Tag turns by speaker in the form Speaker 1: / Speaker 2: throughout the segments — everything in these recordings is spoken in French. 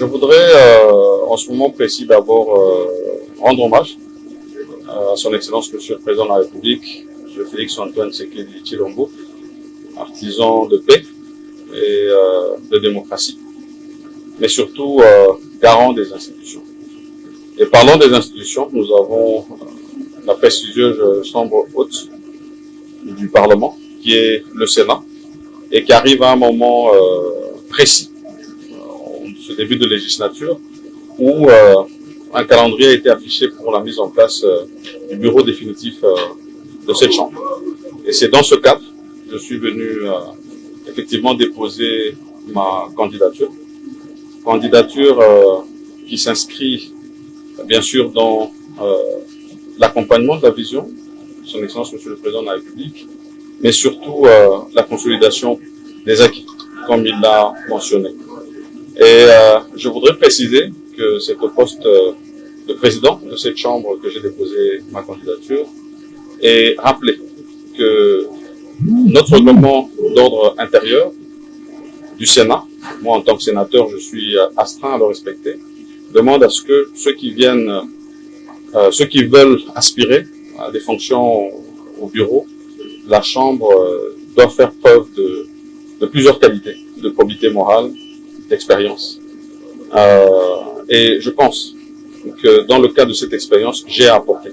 Speaker 1: Je voudrais, en ce moment précis, d'abord rendre hommage à son Excellence Monsieur le Président de la République, M. Félix-Antoine Tshisekedi Tshilombo, artisan de paix et de démocratie, mais surtout garant des institutions. Et parlant des institutions, nous avons la prestigieuse chambre haute du Parlement, qui est le Sénat, et qui arrive à un moment précis, ce début de législature, où un calendrier a été affiché pour la mise en place du bureau définitif de cette chambre. Et c'est dans ce cadre que je suis venu effectivement déposer ma candidature. Candidature qui s'inscrit bien sûr dans l'accompagnement de la vision de son Excellence Monsieur le Président de la République, mais surtout la consolidation des acquis, comme il l'a mentionné. Et je voudrais préciser que c'est au poste de président de cette chambre que j'ai déposé ma candidature et rappeler que notre règlement d'ordre intérieur du Sénat, moi en tant que sénateur je suis astreint à le respecter, demande à ce que ceux qui veulent aspirer à des fonctions au bureau, la Chambre doit faire preuve de plusieurs qualités, de probité morale, d'expérience. Et je pense que dans le cadre de cette expérience, j'ai apporté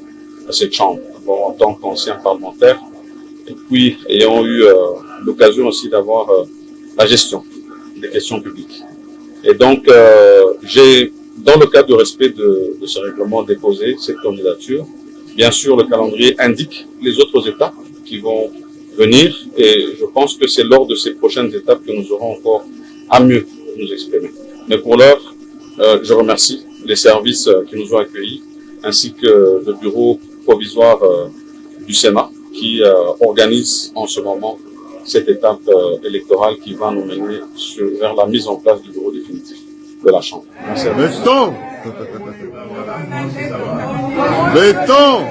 Speaker 1: à cette Chambre, en tant qu'ancien parlementaire, et puis ayant eu l'occasion aussi d'avoir la gestion des questions publiques. Et donc, j'ai, dans le cadre du respect de ce règlement, déposé cette candidature. Bien sûr, le calendrier indique les autres étapes qui vont venir, et je pense que c'est lors de ces prochaines étapes que nous aurons encore à mieux nous exprimer. Mais pour l'heure, je remercie les services qui nous ont accueillis, ainsi que le bureau provisoire du Sénat, qui organise en ce moment cette étape électorale qui va nous mener vers la mise en place du bureau définitif de la Chambre. Merci à vous.
Speaker 2: Béton! Béton!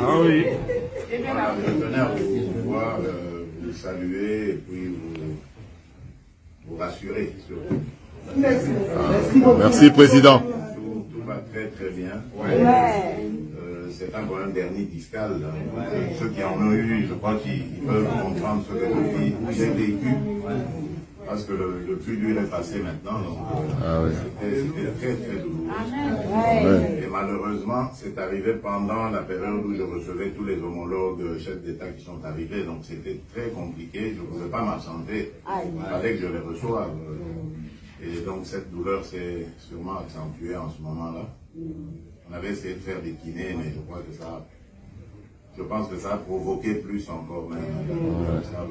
Speaker 3: Ah oui.
Speaker 4: Je tenais à pouvoir vous saluer et puis vous rassurer surtout.
Speaker 2: Merci, Président.
Speaker 4: Tout va très très bien. C'est un problème dernier fiscal. Ceux qui en ont eu, je crois qu'ils peuvent comprendre ce que j'ai vécu. Parce que le plus dur est passé maintenant. C'était très très douloureux. Et malheureusement, c'est arrivé pendant la période où je recevais tous les homologues chefs d'État qui sont arrivés. Donc c'était très compliqué. Je ne pouvais pas m'absenter. Il fallait que je les reçoive. Et donc cette douleur s'est sûrement accentuée en ce moment-là. On avait essayé de faire des kinés, mais je crois que je pense que ça a provoqué plus encore même. Ça a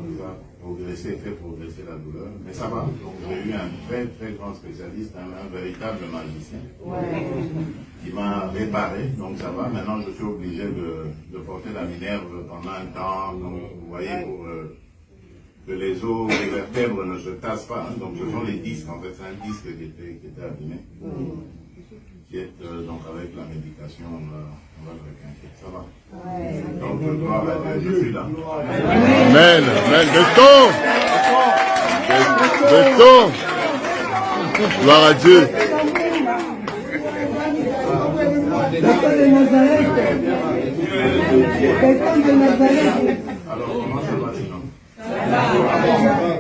Speaker 4: progressé, fait progresser la douleur. Mais ça va. Donc j'ai eu un très très grand spécialiste, un véritable magicien, qui m'a réparé. Donc ça va. Maintenant je suis obligé de porter la minerve pendant un temps. Donc vous voyez, pour que les os, les vertèbres ne se tassent pas. Hein. Donc ce sont les disques, en fait, c'est un disque qui était abîmé. Qui est donc avec la médication, on va le requinquer. Ça va. Donc gloire à Dieu, je suis là.
Speaker 2: Amen, amen. Béton! Béton! Gloire à Dieu.
Speaker 4: Alors comment ça va sinon?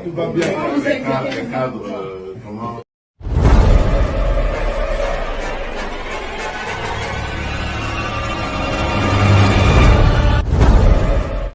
Speaker 4: Tout va bien. Le cadre